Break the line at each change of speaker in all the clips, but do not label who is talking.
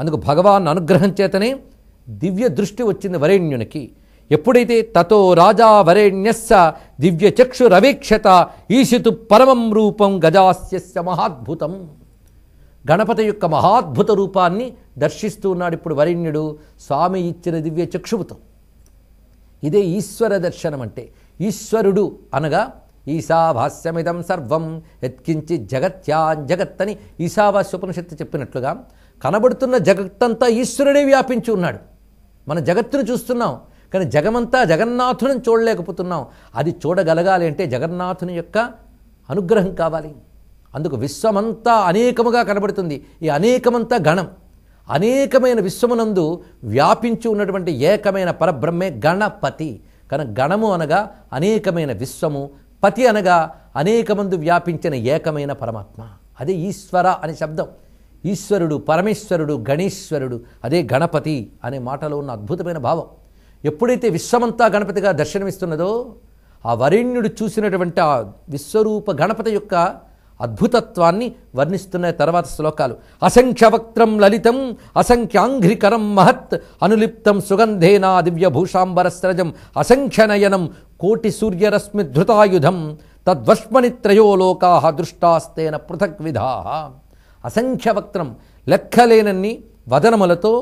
అందుకు భగవాన్ అనుగ్రహం చేతనే దివ్య దృష్టి వచ్చింది వరేణ్యునికి. ఎప్పుడైతే తతో రాజా వరేణ్యస్స దివ్య చక్షురవేక్షత ఈశితు పరమం రూపం గజాస్యస్య మహాద్భుతం. గణపతి యొక్క మహాద్భుత రూపాన్ని దర్శిస్తూ ఉన్నాడు ఇప్పుడు వరేణ్యుడు స్వామి ఇచ్చిన దివ్య చక్షువుతో. ఇదే ఈశ్వర దర్శనం అంటే. ఈశ్వరుడు అనగా ఈశావాస్యమిదం సర్వం యత్కించి జగత్యాన్ జగత్ అని ఈశావాస్యోపనిషత్తు చెప్పినట్లుగా కనబడుతున్న జగత్తంతా ఈశ్వరుడే వ్యాపించి ఉన్నాడు. మన జగత్తును చూస్తున్నాం కానీ జగమంతా జగన్నాథుని చూడలేకపోతున్నాం. అది చూడగలగాలి అంటే జగన్నాథుని యొక్క అనుగ్రహం కావాలి. అందుకు విశ్వమంతా అనేకముగా కనబడుతుంది. ఈ అనేకమంతా గణం. అనేకమైన విశ్వమునందు వ్యాపించి ఉన్నటువంటి ఏకమైన పరబ్రహ్మే గణపతి. కనుక గణము అనగా అనేకమైన విశ్వము, పతి అనగా అనేకమందు వ్యాపించిన ఏకమైన పరమాత్మ. అదే ఈశ్వర అనే శబ్దం. ఈశ్వరుడు, పరమేశ్వరుడు, గణేశ్వరుడు, అదే గణపతి అనే మాటలో ఉన్న అద్భుతమైన భావం. ఎప్పుడైతే విశ్వమంతా గణపతిగా దర్శనమిస్తున్నదో ఆ వరేణ్యుడు చూసినటువంటి ఆ విశ్వరూప గణపతి యొక్క అద్భుతత్వాన్ని వర్ణిస్తున్న తర్వాత శ్లోకాలు. అసంఖ్యవక్త్రం లలితం అసంఖ్యాంఘ్రికరం మహత్ అనులిప్తం సుగంధేనా దివ్యభూషాంబరస్రజం అసంఖ్యనయనం కోటి సూర్యరశ్మి ధృతాయుధం తద్వష్మణి త్రయో లోకా దృష్టాస్తేన పృథగ్విధా. అసంఖ్యవక్త్రం లెక్కలేనన్ని వదనములతో,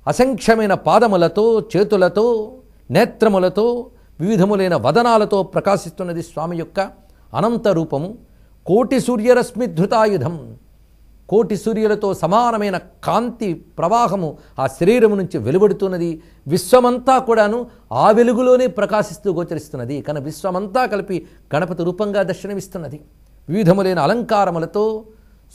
అసంఖ్యమైన పాదములతో, చేతులతో, నేత్రములతో, వివిధములైన వదనాలతో ప్రకాశిస్తున్నది స్వామి యొక్క అనంత రూపము. కోటి సూర్యరశ్మి ధృతాయుధం, కోటి సూర్యులతో సమానమైన కాంతి ప్రవాహము ఆ శరీరము నుంచి వెలువడుతున్నది. విశ్వమంతా కూడాను ఆ వెలుగులోనే ప్రకాశిస్తూ గోచరిస్తున్నది. కనుక విశ్వమంతా కలిపి గణపతి రూపంగా దర్శనమిస్తున్నది. వివిధములైన అలంకారములతో,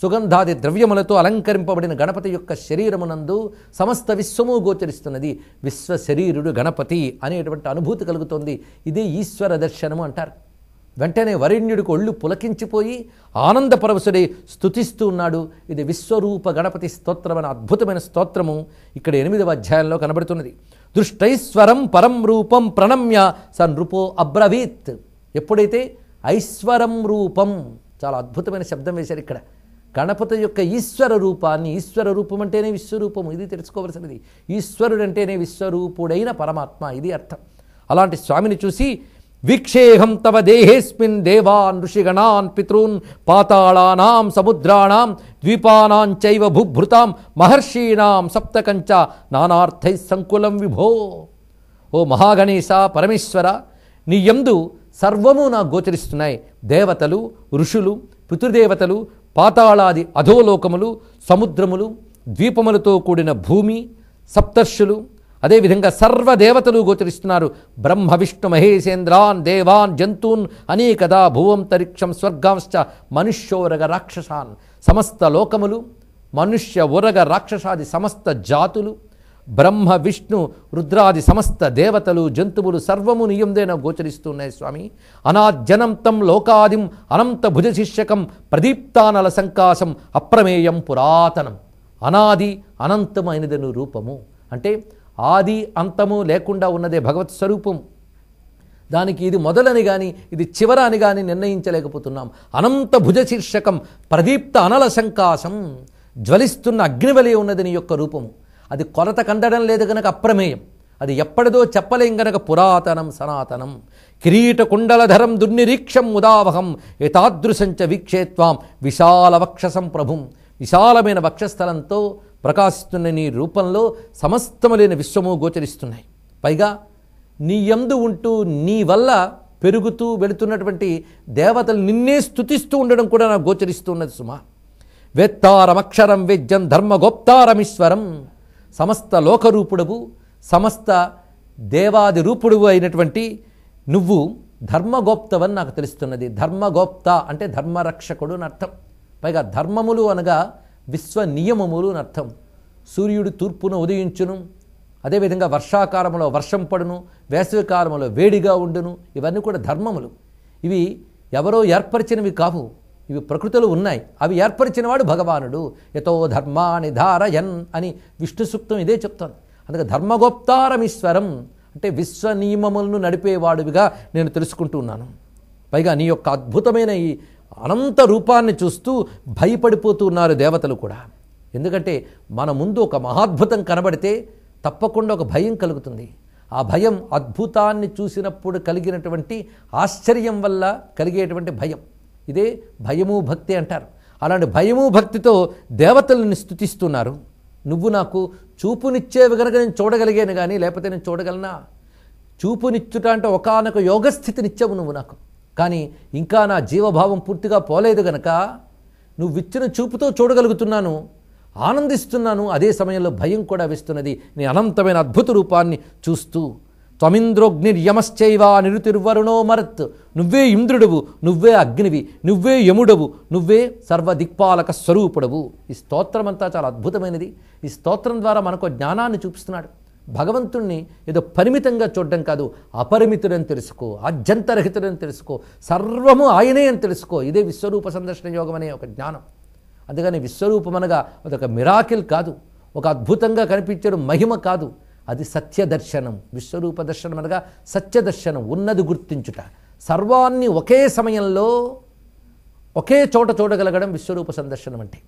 సుగంధాది ద్రవ్యములతో అలంకరింపబడిన గణపతి యొక్క శరీరమునందు సమస్త విశ్వము గోచరిస్తున్నది. విశ్వ శరీరుడు గణపతి అనేటువంటి అనుభూతి కలుగుతోంది. ఇదే ఈశ్వర దర్శనము అంటారు. వెంటనే వరేణ్యుడికి ఒళ్ళు పులకించిపోయి ఆనందపరవశుడై స్తుతిస్తూ ఉన్నాడు. ఇది విశ్వరూప గణపతి స్తోత్రం అనే అద్భుతమైన స్తోత్రము ఇక్కడ 8వ అధ్యాయంలో కనబడుతున్నది. దృష్టైశ్వరం పరం రూపం ప్రణమ్య స నృపో అబ్రవీత్. ఎప్పుడైతే ఐశ్వరం రూపం, చాలా అద్భుతమైన శబ్దం వేశారు ఇక్కడ. గణపతి యొక్క ఈశ్వర రూపాన్ని, ఈశ్వర రూపం అంటేనే విశ్వరూపము, ఇది తెలుసుకోవలసినది. ఈశ్వరుడు అంటేనే విశ్వరూపుడైన పరమాత్మ, ఇది అర్థం. అలాంటి స్వామిని చూసి వీక్షేహం తవ దేహేస్మిన్ దేవాన్ ఋషిగణాన్ పితॄన్ పాతాళానాం సముద్రాణాం ద్వీపానాం చైవ భూభృతాం మహర్షీణాం సప్తకంచ నానార్థై సంకులం విభో. ఓ మహాగణేశ పరమేశ్వర, నీ యందు సర్వము నాకు గోచరిస్తున్నాయి. దేవతలు, ఋషులు, పితృదేవతలు, పాతాళాది అధోలోకములు, సముద్రములు, ద్వీపములతో కూడిన భూమి, సప్తర్షులు, అదేవిధంగా సర్వదేవతలు గోచరిస్తున్నారు. బ్రహ్మ విష్ణు మహేశేంద్రాన్ దేవాన్ జంతూన్ అనేకదా భువంతరిక్షం స్వర్గాంశ్చ మనుష్యోరగ రాక్షసాన్. సమస్త లోకములు, మనుష్య ఉరగ రాక్షసాది సమస్త జాతులు, బ్రహ్మ విష్ణు రుద్రాది సమస్త దేవతలు, జంతువులు సర్వము నియందేన గోచరిస్తున్నాయి స్వామి. అనాద్యనంతం లోకాదిం అనంత భుజశిష్యకం ప్రదీప్తానల సంకాశం అప్రమేయం పురాతనం. అనాది అనంతమైనదను రూపము అంటే ఆది అంతము లేకుండా ఉన్నదే భగవత్ స్వరూపం. దానికి ఇది మొదలని కానీ ఇది చివర అని కానీ నిర్ణయించలేకపోతున్నాం. అనంత భుజశీర్షకం ప్రదీప్త అనల సంకాశం, జ్వలిస్తున్న అగ్నివలే ఉన్నది నీ యొక్క రూపము. అది కొలత కండడం లేదు గనక అప్రమేయం, అది ఎప్పటిదో చెప్పలేం గనక పురాతనం సనాతనం. కిరీట కుండలధరం దుర్నిరీక్షం ఉదావహం ఏతాదృశంచ వీక్షేత్వాం విశాల వక్షసం ప్రభుం. విశాలమైన వక్షస్థలంతో ప్రకాశిస్తున్న నీ రూపంలో సమస్తములైన విశ్వము గోచరిస్తున్నాయి. పైగా నీ యందు ఉంటూ నీ వల్ల పెరుగుతూ వెళుతున్నటువంటి దేవతలు నిన్నే స్తుతిస్తూ ఉండడం కూడా నాకు గోచరిస్తున్నది సుమా. వేత్తారమక్షరం వేద్యం ధర్మగోప్తారమీశ్వరం. సమస్త లోకరూపుడవు, సమస్త దేవాది రూపుడువు అయినటువంటి నువ్వు ధర్మగోప్తవని నాకు తెలుస్తున్నది. ధర్మగోప్త అంటే ధర్మరక్షకుడు అని అర్థం. పైగా ధర్మములు అనగా విశ్వ నియమములు అని అర్థం. సూర్యుడు తూర్పున ఉదయించును, అదేవిధంగా వర్షాకాలంలో వర్షం పడును, వేసవికాలంలో వేడిగా ఉండును. ఇవన్నీ కూడా ధర్మములు. ఇవి ఎవరో ఏర్పరిచినవి కావు, ఇవి ప్రకృతిలో ఉన్నాయి. అవి ఏర్పరిచినవాడు భగవానుడు. యతో ధర్మాని ధారయన్ అని విష్ణు సూక్తం ఇదే చెప్తోంది. అందుకే ధర్మగోప్తారమీశ్వరం అంటే విశ్వ నియమములను నడిపేవాడివిగా నేను తెలుసుకుంటూ ఉన్నాను. పైగా నీ యొక్క అద్భుతమైన ఈ అనంత రూపాన్ని చూస్తూ భయపడిపోతూ ఉన్నారు దేవతలు కూడా. ఎందుకంటే మన ముందు ఒక మహాద్భుతం కనబడితే తప్పకుండా ఒక భయం కలుగుతుంది. ఆ భయం అద్భుతాన్ని చూసినప్పుడు కలిగినటువంటి ఆశ్చర్యం వల్ల కలిగేటువంటి భయం. ఇదే భయము భక్తి అంటారు. అలాంటి భయము భక్తితో దేవతలను స్తుతిస్తున్నారు. నువ్వు నాకు చూపునిచ్చేవి కనుక నేను చూడగలిగాను, కానీ లేకపోతే నేను చూడగలనా? చూపునిచ్చుట అంటే ఒకానొక యోగస్థితినిచ్చావు నువ్వు నాకు, కానీ ఇంకా నా జీవభావం పూర్తిగా పోలేదు గనక నువ్వు ఇచ్చిన చూపుతో చూడగలుగుతున్నాను, ఆనందిస్తున్నాను. అదే సమయంలో భయం కూడా వేస్తున్నది నీ అనంతమైన అద్భుత రూపాన్ని చూస్తూ. త్వమింద్రోగ్నిర్యమశ్చైవ నిరుతిర్వరుణో మరత్. నువ్వే ఇంద్రుడవు, నువ్వే అగ్నివి, నువ్వే యముడవు, నువ్వే సర్వదిక్పాలక స్వరూపుడవు. ఈ స్తోత్రం అంతా చాలా అద్భుతమైనది. ఈ స్తోత్రం ద్వారా మనకు జ్ఞానాన్ని చూపిస్తున్నాడు. భగవంతుణ్ణి ఏదో పరిమితంగా చూడడం కాదు, అపరిమితుడని తెలుసుకో, ఆద్యంతరహితుడని తెలుసుకో, సర్వము ఆయనే అని తెలుసుకో. ఇదే విశ్వరూప సందర్శన యోగం అనే ఒక జ్ఞానం. అందుకని విశ్వరూపం అనగా అదొక మిరాకిల్ కాదు, ఒక అద్భుతంగా కనిపించే మహిమ కాదు, అది సత్యదర్శనం. విశ్వరూప దర్శనం అనగా సత్యదర్శనం, ఉన్నది గుర్తించుట. సర్వాన్ని ఒకే సమయంలో ఒకే చోట చూడగలగడం విశ్వరూప సందర్శనం అంటే.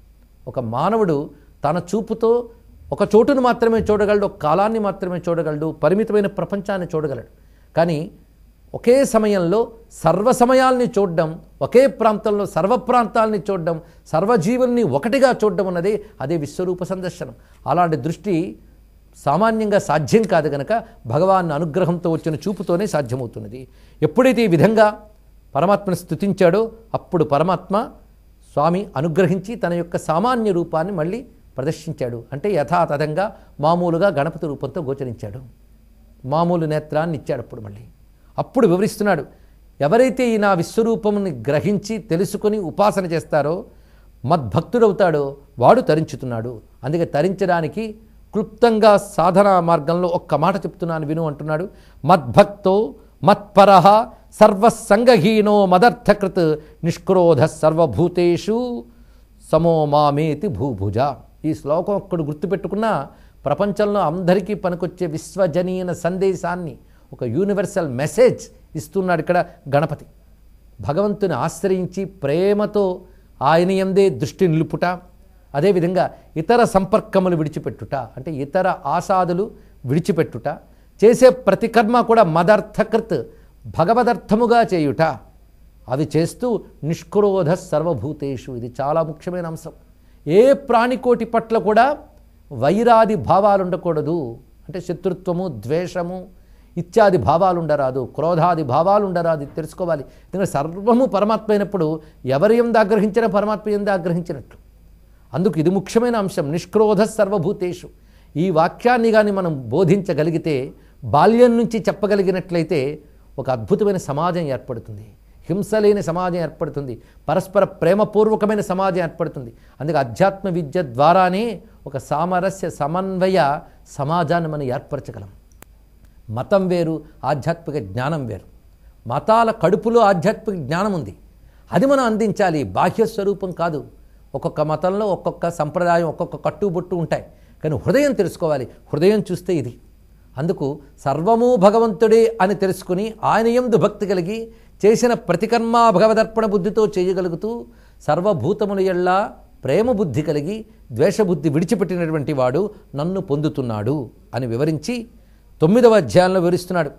ఒక మానవుడు తన చూపుతో ఒక చోటును మాత్రమే చూడగలడు, ఒక కాలాన్ని మాత్రమే చూడగలడు, పరిమితమైన ప్రపంచాన్ని చూడగలడు. కానీ ఒకే సమయంలో సర్వ సమయాల్ని చూడడం, ఒకే ప్రాంతంలో సర్వ ప్రాంతాలని చూడడం, సర్వజీవుల్ని ఒకటిగా చూడడం ఉన్నది అదే విశ్వరూప సందర్శనం. అలాంటి దృష్టి సామాన్యంగా సాధ్యం కాదు కనుక భగవాన్ అనుగ్రహంతో వచ్చిన చూపుతోనే సాధ్యమవుతున్నది. ఎప్పుడైతే ఈ విధంగా పరమాత్మను స్తుతించాడో అప్పుడు పరమాత్మ స్వామి అనుగ్రహించి తన యొక్క సామాన్య రూపాన్ని మళ్ళీ ప్రదర్శించాడు. అంటే యథాతథంగా మామూలుగా గణపతి రూపంతో గోచరించాడు. మామూలు నేత్రాన్ని ఇచ్చాడు. అప్పుడు వివరిస్తున్నాడు, ఎవరైతే ఈ నా విశ్వరూపముని గ్రహించి తెలుసుకొని ఉపాసన చేస్తారో మద్భక్తుడవుతాడో వాడు తరించుతున్నాడు. అందుకే తరించడానికి క్లుప్తంగా సాధనా మార్గంలో ఒక్క మాట చెప్తున్నాను విను అంటున్నాడు. మద్భక్తో మత్పరః సర్వసంగహీనో మదర్థకృత్ నిష్క్రోధ సర్వభూతేషు సమో మామేతి భూభుజ. ఈ శ్లోకం ఒక్కడు గుర్తుపెట్టుకున్న ప్రపంచంలో అందరికీ పనికొచ్చే విశ్వజనీన సందేశాన్ని, ఒక యూనివర్సల్ మెసేజ్ ఇస్తున్నాడు ఇక్కడ గణపతి. భగవంతుని ఆశ్రయించి ప్రేమతో ఆయన యందే దృష్టి నిలుపుట, అదేవిధంగా ఇతర సంపర్కములు విడిచిపెట్టుట, అంటే ఇతర ఆసాదులు విడిచిపెట్టుట, చేసే ప్రతి కర్మ కూడా మదర్థకృత్ భగవదర్థముగా చేయుట, అవి చేస్తూ నిష్క్రోధ సర్వభూతేషు. ఇది చాలా ముఖ్యమైన అంశం. ఏ ప్రాణికోటి పట్ల కూడా వైరాది భావాలు ఉండకూడదు. అంటే శత్రుత్వము, ద్వేషము ఇత్యాది భావాలు ఉండరాదు, క్రోధాది భావాలు ఉండరాదు. తెలుసుకోవాలి. ఎందుకంటే సర్వము పరమాత్మ అయినప్పుడు ఎవరి యందు ఆగ్రహించినా పరమాత్మ యందు ఆగ్రహించినట్లు. అందుకు ఇది ముఖ్యమైన అంశం, నిష్క్రోధ సర్వభూతేషు. ఈ వాక్యాన్ని కానీ మనం బోధించగలిగితే, బాల్యం నుంచి చెప్పగలిగినట్లయితే ఒక అద్భుతమైన సమాజం ఏర్పడుతుంది. హింస లేని సమాజం ఏర్పడుతుంది, పరస్పర ప్రేమపూర్వకమైన సమాజం ఏర్పడుతుంది. అందుకే అధ్యాత్మ విద్య ద్వారానే ఒక సామరస్య సమన్వయ సమాజాన్ని మనం ఏర్పరచగలం. మతం వేరు, ఆధ్యాత్మిక జ్ఞానం వేరు. మతాల కడుపులో ఆధ్యాత్మిక జ్ఞానం ఉంది, అది మనం అందించాలి, బాహ్య స్వరూపం కాదు. ఒక్కొక్క మతంలో ఒక్కొక్క సంప్రదాయం, ఒక్కొక్క కట్టుబొట్టు ఉంటాయి, కానీ హృదయం తెలుసుకోవాలి. హృదయం చూస్తే ఇది. అందుకు సర్వము భగవంతుడే అని తెలుసుకుని ఆయన యందు భక్తి కలిగి చేసిన ప్రతికర్మ భగవదర్పణ బుద్ధితో చేయగలుగుతూ సర్వభూతముల ఎల్ల ప్రేమ బుద్ధి కలిగి ద్వేషబుద్ధి విడిచిపెట్టినటువంటి వాడు నన్ను పొందుతున్నాడు అని వివరించి 9వ అధ్యాయంలో వివరిస్తున్నాడు.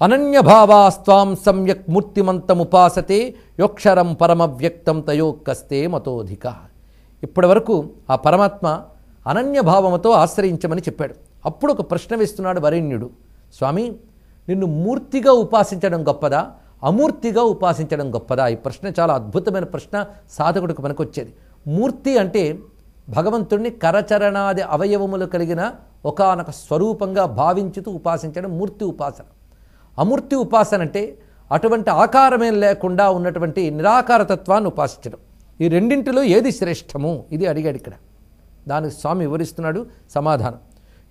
అనన్యభావాస్త్వాం సమ్యక్ మూర్తిమంతముపాసతే యోక్షరం పరమవ్యక్తం తయోక్కస్తే మతోధిక. ఇప్పటి వరకు ఆ పరమాత్మ అనన్యభావముతో ఆశ్రయించమని చెప్పాడు. అప్పుడు ఒక ప్రశ్న వేస్తున్నాడు వరేణ్యుడు. స్వామి, నిన్ను మూర్తిగా ఉపాసించడం గొప్పదా, అమూర్తిగా ఉపాసించడం గొప్పదా? ఈ ప్రశ్న చాలా అద్భుతమైన ప్రశ్న, సాధకుడికి పనికొచ్చేది. మూర్తి అంటే భగవంతుడిని కరచరణాది అవయవములు కలిగిన ఒకానొక స్వరూపంగా భావించుతూ ఉపాసించడం మూర్తి ఉపాసన. అమూర్తి ఉపాసన అంటే అటువంటి ఆకారమేం లేకుండా ఉన్నటువంటి నిరాకారతత్వాన్ని ఉపాసించడం. ఈ రెండింటిలో ఏది శ్రేష్టము ఇది అడిగాడు ఇక్కడ. దానికి స్వామి వివరిస్తున్నాడు సమాధానం.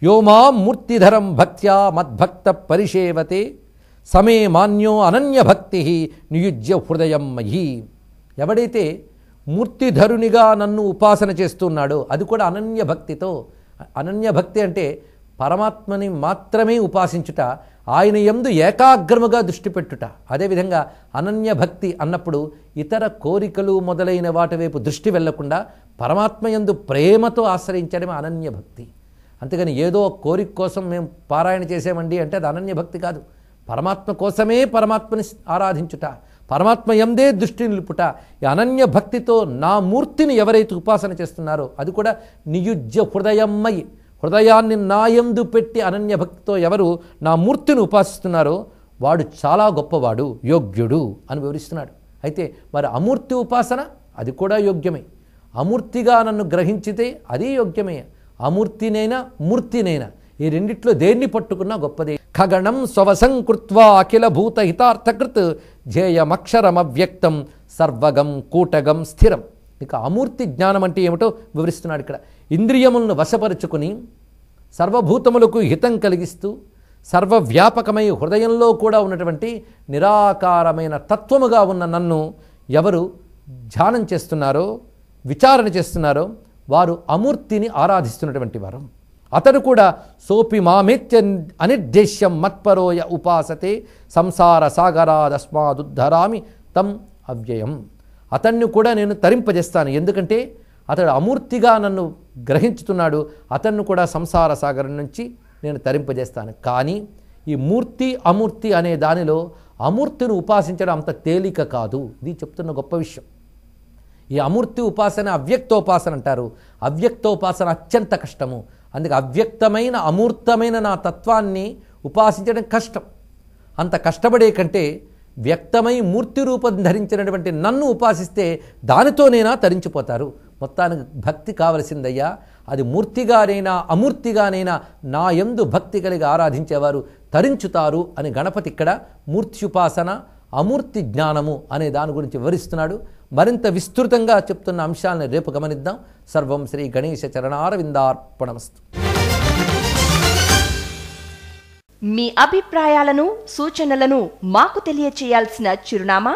యో మాం మూర్తిధరం భక్త్యా మద్భక్త పరిషేవతే సమే మాన్యో అనన్యభక్తి నియుజ్య హృదయం మయీ. ఎవడైతే మూర్తిధరునిగా నన్ను ఉపాసన చేస్తున్నాడో, అది కూడా అనన్యభక్తితో. అనన్యభక్తి అంటే పరమాత్మని మాత్రమే ఉపాసించుట, ఆయన యందు ఏకాగ్రముగా దృష్టి పెట్టుట. అదేవిధంగా అనన్య భక్తి అన్నప్పుడు ఇతర కోరికలు మొదలైన వాటి వైపు దృష్టి వెళ్లకుండా పరమాత్మ యందు ప్రేమతో ఆశ్రయించడమే అనన్య భక్తి. అంతేగాని ఏదో కోరిక కోసం మేము పారాయణ చేసామండి అంటే అది అనన్య భక్తి కాదు. పరమాత్మ కోసమే పరమాత్మని ఆరాధించుట, పరమాత్మ యందే దృష్టి నిలుపుట. ఈ అనన్య భక్తితో నా మూర్తిని ఎవరైతే ఉపాసన చేస్తున్నారో, అది కూడా నియుజ్య హృదయమ్మయి, హృదయాన్ని నాయందు పెట్టి అనన్య భక్తితో ఎవరు నా మూర్తిని ఉపాసిస్తున్నారో వాడు చాలా గొప్పవాడు, యోగ్యుడు అని వివరిస్తున్నాడు. అయితే మరి అమూర్తి ఉపాసన అది కూడా యోగ్యమే. అమూర్తిగా నన్ను గ్రహించితే అది యోగ్యమే. అమూర్తినైనా మూర్తినైనా ఈ రెండిట్లో దేన్ని పట్టుకున్నా గొప్పదే. ఖగణం స్వవసంకృత్వా అఖిల భూత హితార్థకృత్ ధ్యేయమక్షరమవ్యక్తం సర్వగం కూటగం స్థిరం. ఇక అమూర్తి జ్ఞానం అంటే ఏమిటో వివరిస్తున్నాడు ఇక్కడ. ఇంద్రియములను వశపరుచుకుని సర్వభూతములకు హితం కలిగిస్తూ సర్వవ్యాపకమై హృదయంలో కూడా ఉన్నటువంటి నిరాకారమైన తత్వముగా ఉన్న నన్ను ఎవరు ధ్యానం చేస్తున్నారో, విచారణ చేస్తున్నారో వారు అమూర్తిని ఆరాధిస్తున్నటువంటి వారు. అతడు కూడా సోపి మామేత్య అనిర్దేశ్యం మత్పరోయ ఉపాసతే సంసార సాగరాదస్మాదుద్ధరామి తం అవ్యయం. అతన్ని కూడా నేను తరింపజేస్తాను, ఎందుకంటే అతడు అమూర్తిగా నన్ను గ్రహించుతున్నాడు. అతన్ని కూడా సంసార సాగరం నుంచి నేను తరింపజేస్తాను. కానీ ఈ మూర్తి అమూర్తి అనే దానిలో అమూర్తిని ఉపాసించడం అంత తేలిక కాదు. ఇది చెప్తున్న గొప్ప విషయం. ఈ అమూర్తి ఉపాసన అవ్యక్తోపాసన అంటారు. అవ్యక్తోపాసన అత్యంత కష్టము. అందుకే అవ్యక్తమైన అమూర్తమైన నా తత్వాన్ని ఉపాసించడం కష్టం. అంత కష్టపడే కంటే వ్యక్తమై మూర్తి రూపం ధరించినటువంటి నన్ను ఉపాసిస్తే దానితోనైనా తరించిపోతారు. మొత్తానికి భక్తి కావలసిందయ్యా. అది మూర్తిగానైనా అమూర్తిగానైనా నా యందు భక్తి కలిగి ఆరాధించేవారు తరించుతారు అని గణపతి ఇక్కడ మూర్త్యుపాసన అమూర్తి జ్ఞానము అనే దాని గురించి వివరిస్తున్నాడు. మరింత విస్తృతంగా చెప్తున్న అంశాలను రేపు గమనిద్దాం. సర్వం శ్రీ గణేశ చరణారవిందార్పణమస్తు.
మీ అభిప్రాయాలను సూచనలను మాకు తెలియచేయాల్సిన చిరునామా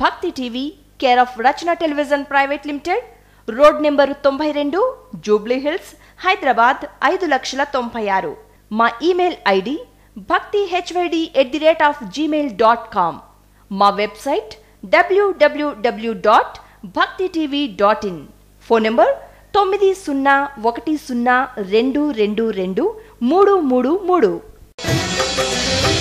భక్తి TV, care of Rachana television private limited, road number 92, Jubilee hills, Hyderabad 5,96,000. మా ఇమెయిల్ ఐడి bhaktihyd@gmail.com. మా వెబ్సైట్ www.bhaktitv.in. Phone number 9010222333.